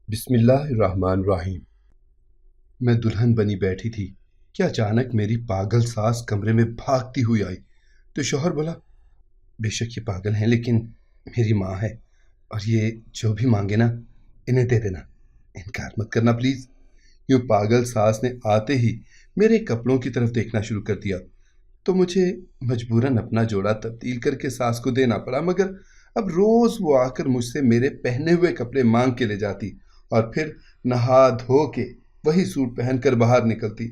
بسم اللہ الرحمن الرحیم۔ میں دلہن بنی بیٹھی تھی کہ اچانک میری پاگل ساس کمرے میں بھاگتی ہوئی آئی تو شوہر بولا، بے شک یہ پاگل ہیں لیکن میری ماں ہے، اور یہ جو بھی مانگے نا انہیں دے دینا، انکار مت کرنا پلیز۔ یوں پاگل ساس نے آتے ہی میرے کپڑوں کی طرف دیکھنا شروع کر دیا تو مجھے مجبوراً اپنا جوڑا تبدیل کر کے ساس کو دینا پڑا، مگر اب روز وہ آ کر مجھ سے میرے پہنے ہوئے کپڑے مانگ کے لے جاتی اور پھر نہا دھو کے وہی سوٹ پہن کر باہر نکلتی۔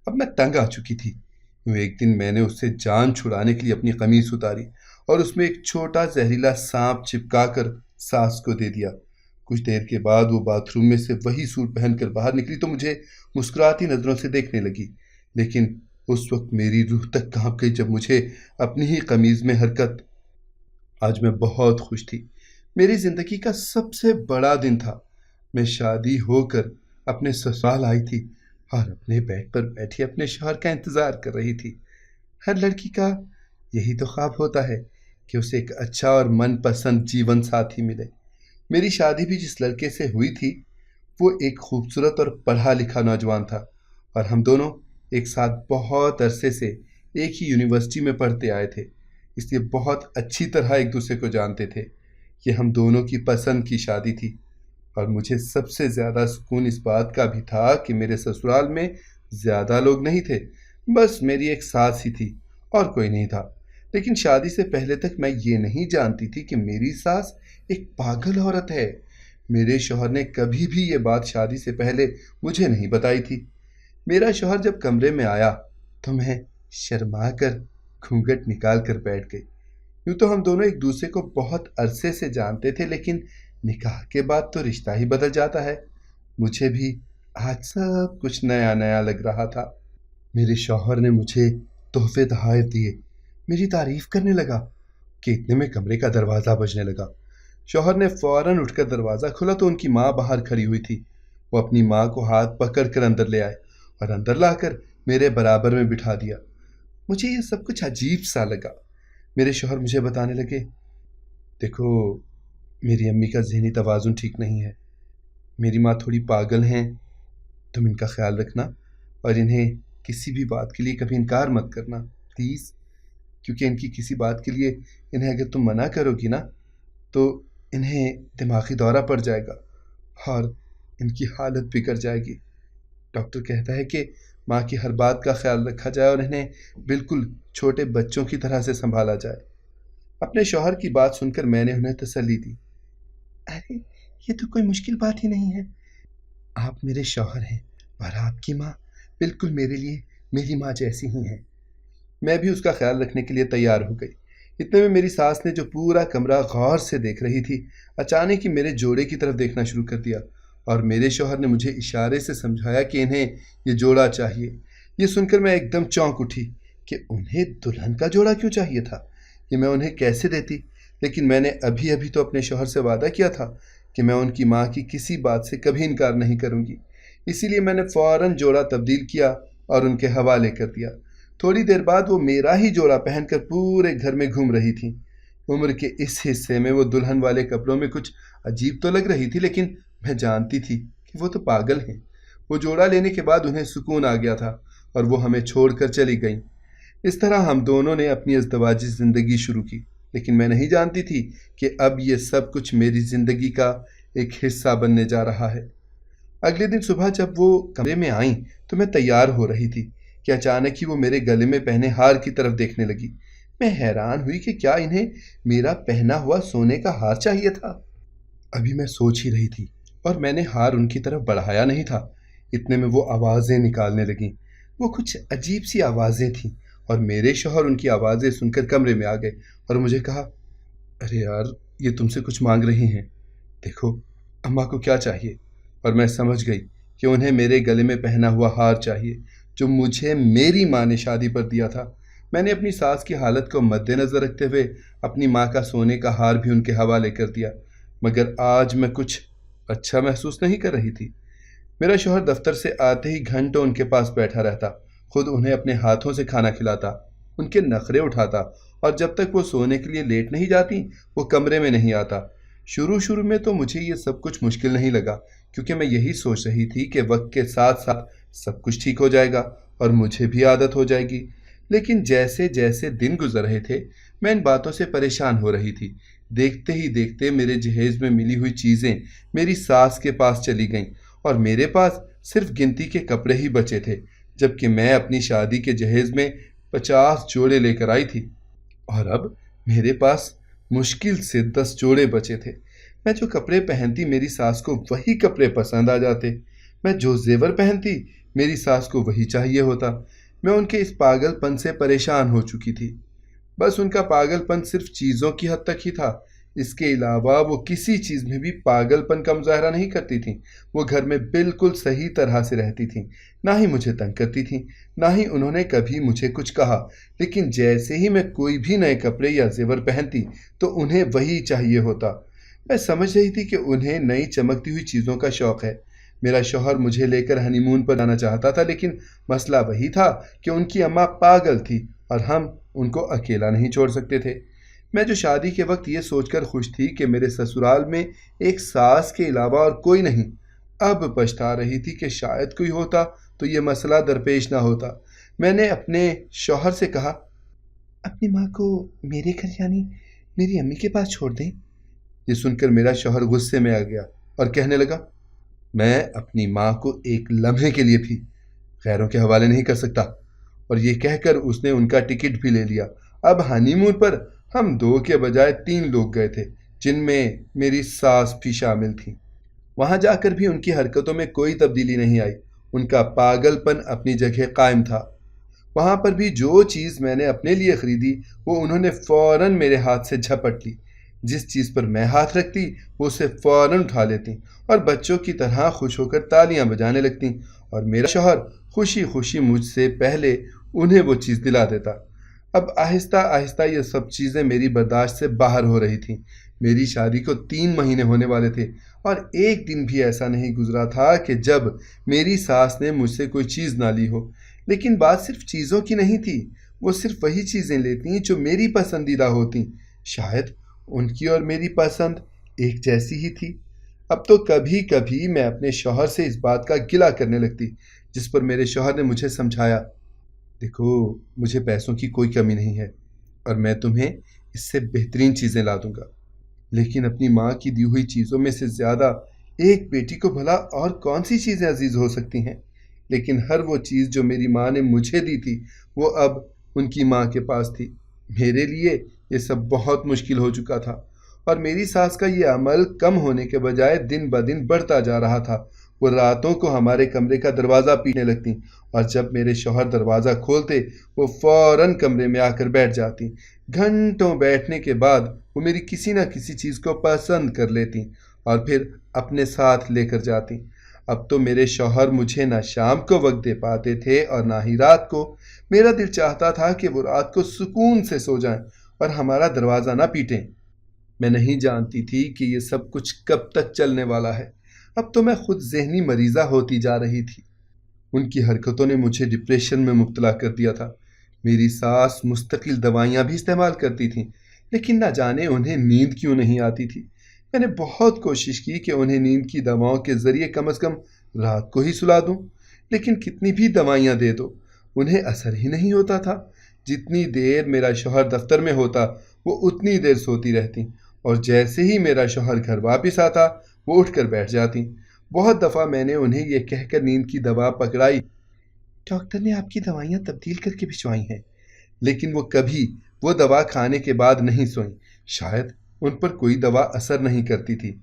اب میں تنگ آ چکی تھی۔ ایک دن میں نے اس سے جان چھڑانے کے لیے اپنی قمیص اتاری اور اس میں ایک چھوٹا زہریلا سانپ چپکا کر ساس کو دے دیا۔ کچھ دیر کے بعد وہ باتھ روم میں سے وہی سوٹ پہن کر باہر نکلی تو مجھے مسکراتی نظروں سے دیکھنے لگی، لیکن اس وقت میری روح تک کانپ گئی جب مجھے اپنی ہی قمیض میں حرکت۔ آج میں بہت خوش تھی، میری زندگی کا سب سے بڑا دن تھا۔ میں شادی ہو کر اپنے سسرال آئی تھی اور اپنے بیڈ پر بیٹھی اپنے شوہر کا انتظار کر رہی تھی۔ ہر لڑکی کا یہی تو خواب ہوتا ہے کہ اسے ایک اچھا اور من پسند جیون ساتھی ملے۔ میری شادی بھی جس لڑکے سے ہوئی تھی وہ ایک خوبصورت اور پڑھا لکھا نوجوان تھا، اور ہم دونوں ایک ساتھ بہت عرصے سے ایک ہی یونیورسٹی میں پڑھتے آئے تھے، اس لیے بہت اچھی طرح ایک دوسرے کو جانتے تھے۔ یہ ہم دونوں کی پسند کی شادی تھی، اور مجھے سب سے زیادہ سکون اس بات کا بھی تھا کہ میرے سسرال میں زیادہ لوگ نہیں تھے، بس میری ایک ساس ہی تھی اور کوئی نہیں تھا۔ لیکن شادی سے پہلے تک میں یہ نہیں جانتی تھی کہ میری ساس ایک پاگل عورت ہے۔ میرے شوہر نے کبھی بھی یہ بات شادی سے پہلے مجھے نہیں بتائی تھی۔ میرا شوہر جب کمرے میں آیا تو میں شرما کر گھونگھٹ نکال کر بیٹھ گئی۔ یوں تو ہم دونوں ایک دوسرے کو بہت عرصے سے جانتے تھے، لیکن نکاح کے بعد تو رشتہ ہی بدل جاتا ہے۔ مجھے بھی آج سب کچھ نیا نیا لگ رہا تھا۔ میرے شوہر نے مجھے تحفے تحائف دیے، میری تعریف کرنے لگا کہ اتنے میں کمرے کا دروازہ بجنے لگا۔ شوہر نے فوراً اٹھ کر دروازہ کھولا تو ان کی ماں باہر کھڑی ہوئی تھی۔ وہ اپنی ماں کو ہاتھ پکڑ کر اندر لے آئے اور اندر لا کر میرے برابر میں بٹھا دیا۔ مجھے یہ سب کچھ عجیب سا لگا۔ میرے شوہر مجھے بتانے لگے، دیکھو میری امی کا ذہنی توازن ٹھیک نہیں ہے، میری ماں تھوڑی پاگل ہیں، تم ان کا خیال رکھنا اور انہیں کسی بھی بات کے لیے کبھی انکار مت کرنا پلیز، کیونکہ ان کی کسی بات کے لیے انہیں اگر تم منع کرو گی نا تو انہیں دماغی دورہ پڑ جائے گا اور ان کی حالت بگڑ جائے گی۔ ڈاکٹر کہتا ہے کہ ماں کی ہر بات کا خیال رکھا جائے اور انہیں بالکل چھوٹے بچوں کی طرح سے سنبھالا جائے۔ اپنے شوہر کی بات سن کر میں نے انہیں تسلی دی، ارے یہ تو کوئی مشکل بات ہی نہیں ہے، آپ میرے شوہر ہیں اور آپ کی ماں بالکل میرے لیے میری ماں جیسی ہی ہیں۔ میں بھی اس کا خیال رکھنے کے لیے تیار ہو گئی۔ اتنے میں میری ساس نے جو پورا کمرہ غور سے دیکھ رہی تھی اچانک ہی میرے جوڑے کی طرف دیکھنا شروع کر دیا، اور میرے شوہر نے مجھے اشارے سے سمجھایا کہ انہیں یہ جوڑا چاہیے۔ یہ سن کر میں ایک دم چونک اٹھی کہ انہیں دلہن کا جوڑا کیوں چاہیے تھا، یہ میں انہیں کیسے دیتی؟ لیکن میں نے ابھی تو اپنے شوہر سے وعدہ کیا تھا کہ میں ان کی ماں کی کسی بات سے کبھی انکار نہیں کروں گی، اسی لیے میں نے فوراً جوڑا تبدیل کیا اور ان کے حوالے کر دیا۔ تھوڑی دیر بعد وہ میرا ہی جوڑا پہن کر پورے گھر میں گھوم رہی تھیں۔ عمر کے اس حصے میں وہ دلہن والے کپڑوں میں کچھ عجیب تو لگ رہی تھی، لیکن میں جانتی تھی کہ وہ تو پاگل ہیں۔ وہ جوڑا لینے کے بعد انہیں سکون آ گیا تھا اور وہ ہمیں چھوڑ کر چلی گئیں۔ اس طرح ہم دونوں نے اپنی ازدواجی زندگی شروع کی، لیکن میں نہیں جانتی تھی کہ اب یہ سب کچھ میری زندگی کا ایک حصہ بننے جا رہا ہے۔ اگلے دن صبح جب وہ کمرے میں آئیں تو میں تیار ہو رہی تھی کہ اچانک ہی وہ میرے گلے میں پہنے ہار کی طرف دیکھنے لگی۔ میں حیران ہوئی کہ کیا انہیں میرا پہنا ہوا سونے کا ہار چاہیے تھا؟ ابھی میں سوچ ہی رہی تھی اور میں نے ہار ان کی طرف بڑھایا نہیں تھا، اتنے میں وہ آوازیں نکالنے لگیں۔ وہ کچھ عجیب سی آوازیں تھیں اور میرے شوہر ان کی آوازیں سن کر کمرے میں آ گئے اور مجھے کہا، ارے یار یہ تم سے کچھ مانگ رہی ہیں، دیکھو اماں کو کیا چاہیے۔ اور میں سمجھ گئی کہ انہیں میرے گلے میں پہنا ہوا ہار چاہیے جو مجھے میری ماں نے شادی پر دیا تھا۔ میں نے اپنی ساس کی حالت کو مد نظر رکھتے ہوئے اپنی ماں کا سونے کا ہار بھی ان کے حوالے کر دیا، مگر آج میں کچھ اچھا محسوس نہیں کر رہی تھی۔ میرا شوہر دفتر سے آتے ہی گھنٹوں ان کے پاس بیٹھا رہتا، خود انہیں اپنے ہاتھوں سے کھانا کھلاتا، ان کے نخرے اٹھاتا، اور جب تک وہ سونے کے لیے لیٹ نہیں جاتی وہ کمرے میں نہیں آتا۔ شروع میں تو مجھے یہ سب کچھ مشکل نہیں لگا، کیونکہ میں یہی سوچ رہی تھی کہ وقت کے ساتھ ساتھ سب کچھ ٹھیک ہو جائے گا اور مجھے بھی عادت ہو جائے گی۔ لیکن جیسے جیسے دن گزر رہے تھے میں ان باتوں سے پریشان ہو رہی تھی۔ دیکھتے ہی دیکھتے میرے جہیز میں ملی ہوئی چیزیں میری ساس کے پاس چلی گئیں اور میرے پاس صرف گنتی کے کپڑے ہی بچے تھے، جبکہ میں اپنی شادی کے جہیز میں 50 جوڑے لے کر آئی تھی اور اب میرے پاس مشکل سے 10 جوڑے بچے تھے۔ میں جو کپڑے پہنتی میری ساس کو وہی کپڑے پسند آ جاتے، میں جو زیور پہنتی میری ساس کو وہی چاہیے ہوتا۔ میں ان کے اس پاگل پن سے پریشان ہو چکی تھی۔ بس ان کا پاگل پن صرف چیزوں کی حد تک ہی تھا، اس کے علاوہ وہ کسی چیز میں بھی پاگل پن کا مظاہرہ نہیں کرتی تھیں۔ وہ گھر میں بالکل صحیح طرح سے رہتی تھیں، نہ ہی مجھے تنگ کرتی تھیں، نہ ہی انہوں نے کبھی مجھے کچھ کہا۔ لیکن جیسے ہی میں کوئی بھی نئے کپڑے یا زیور پہنتی تو انہیں وہی چاہیے ہوتا۔ میں سمجھ رہی تھی کہ انہیں نئی چمکتی ہوئی چیزوں کا شوق ہے۔ میرا شوہر مجھے لے کر ہنی مون پر جانا چاہتا تھا، لیکن مسئلہ وہی تھا کہ ان کی اماں پاگل تھی اور ہم ان کو اکیلا نہیں چھوڑ سکتے تھے۔ میں جو شادی کے وقت یہ سوچ کر خوش تھی کہ میرے سسرال میں ایک ساس کے علاوہ اور کوئی نہیں، اب پچھتا رہی تھی کہ شاید کوئی ہوتا تو یہ مسئلہ درپیش نہ ہوتا۔ میں نے اپنے شوہر سے کہا، اپنی ماں کو میرے گھر یعنی میری امی کے پاس چھوڑ دیں۔ یہ سن کر میرا شوہر غصے میں آ گیا اور کہنے لگا، میں اپنی ماں کو ایک لمحے کے لیے بھی غیروں کے حوالے نہیں کر سکتا۔ اور یہ کہہ کر اس نے ان کا ٹکٹ بھی لے لیا۔ اب ہنی مون پر ہم 2 کے بجائے 3 لوگ گئے تھے، جن میں میری ساس بھی شامل تھی۔ وہاں جا کر بھی ان کی حرکتوں میں کوئی تبدیلی نہیں آئی، ان کا پاگل پن اپنی جگہ قائم تھا۔ وہاں پر بھی جو چیز میں نے اپنے لیے خریدی وہ انہوں نے فوراً میرے ہاتھ سے جھپٹ لی۔ جس چیز پر میں ہاتھ رکھتی وہ اسے فوراً اٹھا لیتی اور بچوں کی طرح خوش ہو کر تالیاں بجانے لگتی، اور میرا شوہر خوشی خوشی مجھ سے پہلے انہیں وہ چیز دلا دیتا۔ اب آہستہ آہستہ یہ سب چیزیں میری برداشت سے باہر ہو رہی تھیں۔ میری شادی کو 3 مہینے ہونے والے تھے اور ایک دن بھی ایسا نہیں گزرا تھا کہ جب میری ساس نے مجھ سے کوئی چیز نہ لی ہو۔ لیکن بات صرف چیزوں کی نہیں تھی، وہ صرف وہی چیزیں لیتی جو میری پسندیدہ ہوتی۔ شاید ان کی اور میری پسند ایک جیسی ہی تھی۔ اب تو کبھی کبھی میں اپنے شوہر سے اس بات کا گلہ کرنے لگتی، جس پر میرے شوہر نے مجھے سمجھایا، دیکھو مجھے پیسوں کی کوئی کمی نہیں ہے اور میں تمہیں اس سے بہترین چیزیں لا دوں گا، لیکن اپنی ماں کی دی ہوئی چیزوں میں سے زیادہ ایک بیٹی کو بھلا اور کون سی چیزیں عزیز ہو سکتی ہیں؟ لیکن ہر وہ چیز جو میری ماں نے مجھے دی تھی وہ اب ان کی ماں کے پاس تھی۔ میرے لیے یہ سب بہت مشکل ہو چکا تھا اور میری ساس کا یہ عمل کم ہونے کے بجائے دن بدن بڑھتا جا رہا تھا۔ وہ راتوں کو ہمارے کمرے کا دروازہ پیٹنے لگتی اور جب میرے شوہر دروازہ کھولتے وہ فوراً کمرے میں آ کر بیٹھ جاتی۔ گھنٹوں بیٹھنے کے بعد وہ میری کسی نہ کسی چیز کو پسند کر لیتی اور پھر اپنے ساتھ لے کر جاتی۔ اب تو میرے شوہر مجھے نہ شام کو وقت دے پاتے تھے اور نہ ہی رات کو۔ میرا دل چاہتا تھا کہ وہ رات کو سکون سے سو جائیں اور ہمارا دروازہ نہ پیٹیں۔ میں نہیں جانتی تھی کہ یہ سب کچھ کب تک چلنے والا ہے۔ اب تو میں خود ذہنی مریضہ ہوتی جا رہی تھی۔ ان کی حرکتوں نے مجھے ڈپریشن میں مبتلا کر دیا تھا۔ میری ساس مستقل دوائیاں بھی استعمال کرتی تھیں، لیکن نہ جانے انہیں نیند کیوں نہیں آتی تھی۔ میں نے بہت کوشش کی کہ انہیں نیند کی دواؤں کے ذریعے کم از کم رات کو ہی سلا دوں، لیکن کتنی بھی دوائیاں دے دو انہیں اثر ہی نہیں ہوتا تھا۔ جتنی دیر میرا شوہر دفتر میں ہوتا وہ اتنی دیر سوتی رہتی، اور جیسے ہی میرا شوہر گھر واپس آتا وہ اٹھ کر بیٹھ جاتی۔ بہت دفعہ میں نے انہیں یہ کہہ کر نیند کی دوا پکڑائی، ڈاکٹر نے آپ کی دوائیاں تبدیل کر کے بھجوائی ہیں، لیکن وہ کبھی وہ دوا کھانے کے بعد نہیں سوئیں۔ شاید ان پر کوئی دوا اثر نہیں کرتی تھی۔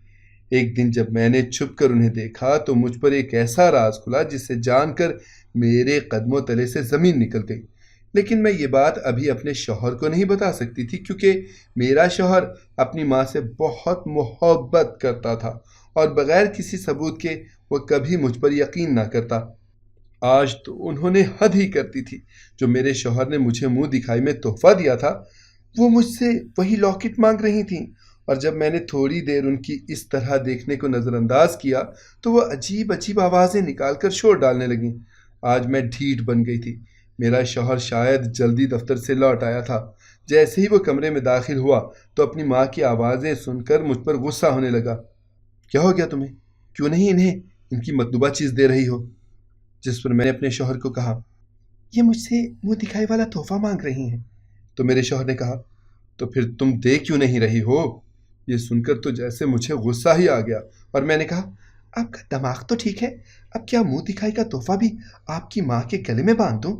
ایک دن جب میں نے چھپ کر انہیں دیکھا تو مجھ پر ایک ایسا راز کھلا جسے جان کر میرے قدموں تلے سے زمین نکل گئی۔ لیکن میں یہ بات ابھی اپنے شوہر کو نہیں بتا سکتی تھی، کیونکہ میرا شوہر اپنی ماں سے بہت محبت کرتا تھا اور بغیر کسی ثبوت کے وہ کبھی مجھ پر یقین نہ کرتا۔ آج تو انہوں نے حد ہی کرتی تھی۔ جو میرے شوہر نے مجھے منہ دکھائی میں تحفہ دیا تھا وہ مجھ سے وہی لاکٹ مانگ رہی تھیں، اور جب میں نے تھوڑی دیر ان کی اس طرح دیکھنے کو نظر انداز کیا تو وہ عجیب عجیب آوازیں نکال کر شور ڈالنے لگیں۔ آج میں ڈھیٹ بن گئی تھی۔ میرا شوہر شاید جلدی دفتر سے لوٹ آیا تھا۔ جیسے ہی وہ کمرے میں داخل ہوا تو اپنی ماں کی آوازیں سن کر مجھ پر غصہ ہونے لگا۔ کیا ہو گیا تمہیں؟ کیوں نہیں انہیں ان کی مطلوبہ چیز دے رہی ہو؟ جس پر میں نے اپنے شوہر کو کہا، یہ مجھ سے منہ دکھائی والا تحفہ مانگ رہی ہیں۔ تو میرے شوہر نے کہا، تو پھر تم دے کیوں نہیں رہی ہو؟ یہ سن کر تو جیسے مجھے غصہ ہی آ گیا اور میں نے کہا، آپ کا دماغ تو ٹھیک ہے، اب کیا منہ دکھائی کا تحفہ بھی آپ کی ماں کے گلے میں باندھ دوں؟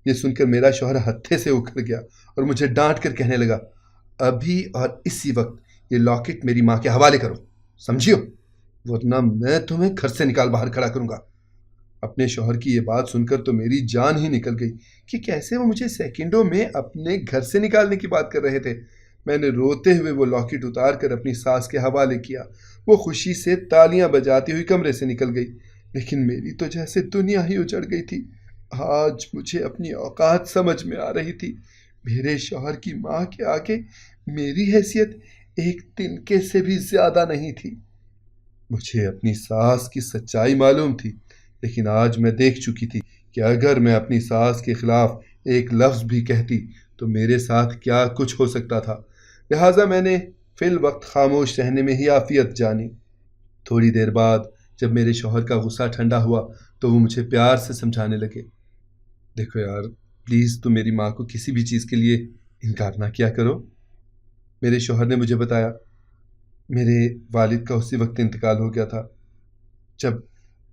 یہ سن کر میرا شوہر ہتھے سے اکھڑ گیا اور مجھے ڈانٹ کر کہنے لگا، ابھی اور اسی وقت یہ لاکٹ میری ماں کے حوالے کرو، سمجھیو، ورنہ میں تمہیں گھر سے نکال باہر کھڑا کروں گا۔ اپنے شوہر کی یہ بات سن کر تو میری جان ہی نکل گئی کہ کیسے وہ مجھے سیکنڈوں میں اپنے گھر سے نکالنے کی بات کر رہے تھے۔ میں نے روتے ہوئے وہ لاکٹ اتار کر اپنی ساس کے حوالے کیا۔ وہ خوشی سے تالیاں بجاتی ہوئی کمرے سے نکل گئی، لیکن میری تو جیسے دنیا ہی اجڑ گئی تھی۔ آج مجھے اپنی اوقات سمجھ میں آ رہی تھی۔ میرے شوہر کی ماں کے آگے میری حیثیت ایک تنکے سے بھی زیادہ نہیں تھی۔ مجھے اپنی ساس کی سچائی معلوم تھی، لیکن آج میں دیکھ چکی تھی کہ اگر میں اپنی ساس کے خلاف ایک لفظ بھی کہتی تو میرے ساتھ کیا کچھ ہو سکتا تھا۔ لہٰذا میں نے فی الوقت خاموش رہنے میں ہی عافیت جانی۔ تھوڑی دیر بعد جب میرے شوہر کا غصہ ٹھنڈا ہوا تو وہ مجھے پیار سے سمجھانے لگے، دیکھو یار، پلیز تم میری ماں کو کسی بھی چیز کے لیے انکار نہ کیا کرو۔ میرے شوہر نے مجھے بتایا، میرے والد کا اسی وقت انتقال ہو گیا تھا جب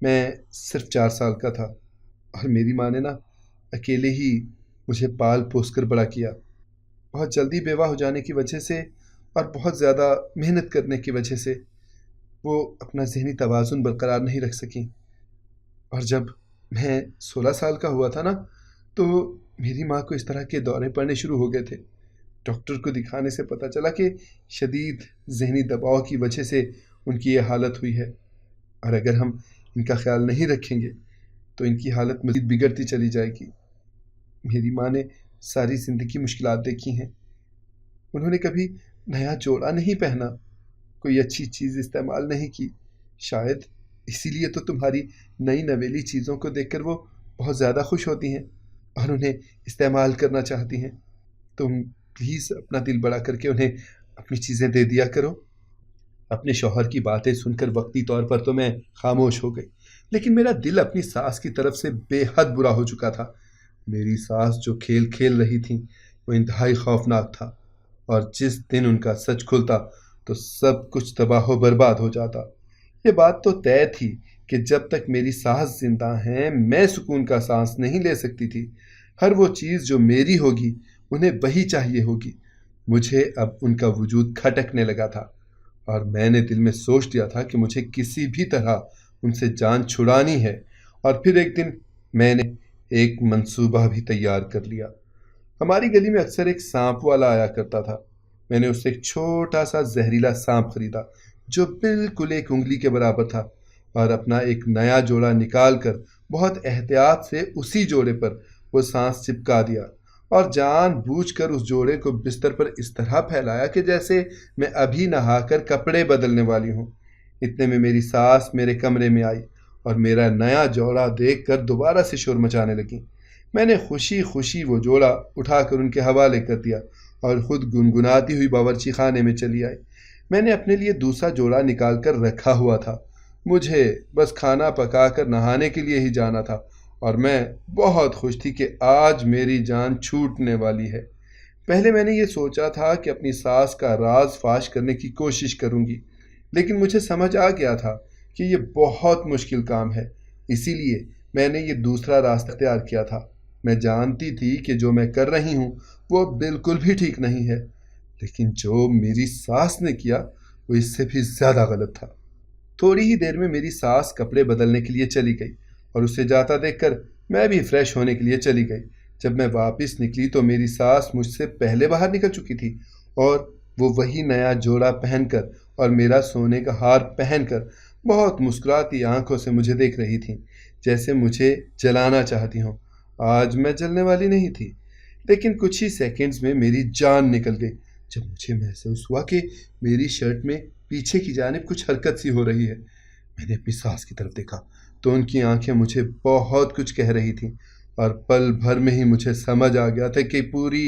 میں صرف 4 سال کا تھا، اور میری ماں نے اکیلے ہی مجھے پال پوس کر بڑا کیا۔ بہت جلدی بیوہ ہو جانے کی وجہ سے اور بہت زیادہ محنت کرنے کی وجہ سے وہ اپنا ذہنی توازن برقرار نہیں رکھ سکیں، اور جب میں 16 سال کا ہوا تھا تو میری ماں کو اس طرح کے دورے پڑنے شروع ہو گئے تھے۔ ڈاکٹر کو دکھانے سے پتہ چلا کہ شدید ذہنی دباؤ کی وجہ سے ان کی یہ حالت ہوئی ہے، اور اگر ہم ان کا خیال نہیں رکھیں گے تو ان کی حالت مزید بگڑتی چلی جائے گی۔ میری ماں نے ساری زندگی مشکلات دیکھی ہیں، انہوں نے کبھی نیا جوڑا نہیں پہنا، کوئی اچھی چیز استعمال نہیں کی۔ شاید اسی لیے تو تمہاری نئی نویلی چیزوں کو دیکھ کر وہ بہت زیادہ خوش ہوتی ہیں اور انہیں استعمال کرنا چاہتی ہیں۔ تم پلیز اپنا دل بڑا کر کے انہیں اپنی چیزیں دے دیا کرو۔ اپنے شوہر کی باتیں سن کر وقتی طور پر تو میں خاموش ہو گئی، لیکن میرا دل اپنی ساس کی طرف سے بے حد برا ہو چکا تھا۔ میری ساس جو کھیل کھیل رہی تھیں وہ انتہائی خوفناک تھا، اور جس دن ان کا سچ کھلتا تو سب کچھ تباہ و برباد ہو جاتا۔ یہ بات تو طے تھی کہ جب تک میری ساس زندہ ہیں میں سکون کا سانس نہیں لے سکتی تھی۔ ہر وہ چیز جو میری ہوگی انہیں وہی چاہیے ہوگی۔ مجھے اب ان کا وجود کھٹکنے لگا تھا، اور میں نے دل میں سوچ لیا تھا کہ مجھے کسی بھی طرح ان سے جان چھڑانی ہے۔ اور پھر ایک دن میں نے ایک منصوبہ بھی تیار کر لیا۔ ہماری گلی میں اکثر ایک سانپ والا آیا کرتا تھا۔ میں نے اس سے ایک چھوٹا سا زہریلا سانپ خریدا جو بالکل ایک انگلی کے برابر تھا، اور اپنا ایک نیا جوڑا نکال کر بہت احتیاط سے اسی جوڑے پر وہ سانس چپکا دیا، اور جان بوجھ کر اس جوڑے کو بستر پر اس طرح پھیلایا کہ جیسے میں ابھی نہا کر کپڑے بدلنے والی ہوں۔ اتنے میں میری ساس میرے کمرے میں آئی اور میرا نیا جوڑا دیکھ کر دوبارہ سے شور مچانے لگی۔ میں نے خوشی خوشی وہ جوڑا اٹھا کر ان کے حوالے کر دیا اور خود گنگناتی ہوئی باورچی خانے میں چلی آئی۔ میں نے اپنے لیے دوسرا جوڑا نکال کر رکھا ہوا تھا۔ مجھے بس کھانا پکا کر نہانے کے لیے ہی جانا تھا، اور میں بہت خوش تھی کہ آج میری جان چھوٹنے والی ہے۔ پہلے میں نے یہ سوچا تھا کہ اپنی ساس کا راز فاش کرنے کی کوشش کروں گی، لیکن مجھے سمجھ آ گیا تھا کہ یہ بہت مشکل کام ہے، اسی لیے میں نے یہ دوسرا راستہ اختیار کیا تھا۔ میں جانتی تھی کہ جو میں کر رہی ہوں وہ بالکل بھی ٹھیک نہیں ہے، لیکن جو میری ساس نے کیا وہ اس سے بھی زیادہ غلط تھا۔ تھوڑی ہی دیر میں میری ساس کپڑے بدلنے کے لیے چلی گئی، اور اسے جاتا دیکھ کر میں بھی فریش ہونے کے لیے چلی گئی۔ جب میں واپس نکلی تو میری ساس مجھ سے پہلے باہر نکل چکی تھی، اور وہ وہی نیا جوڑا پہن کر اور میرا سونے کا ہار پہن کر بہت مسکراتی آنکھوں سے مجھے دیکھ رہی تھیں، جیسے مجھے جلانا چاہتی ہوں۔ آج میں جلنے والی نہیں تھی، لیکن کچھ ہی سیکنڈز میں میری جان نکل گئی جب مجھے محسوس ہوا کہ میری شرٹ میں پیچھے کی جانب کچھ حرکت سی ہو رہی ہے۔ میں نے اپنی ساس کی طرف دیکھا تو ان کی آنکھیں مجھے بہت کچھ کہہ رہی تھیں، اور پل بھر میں ہی مجھے سمجھ آ گیا تھا کہ پوری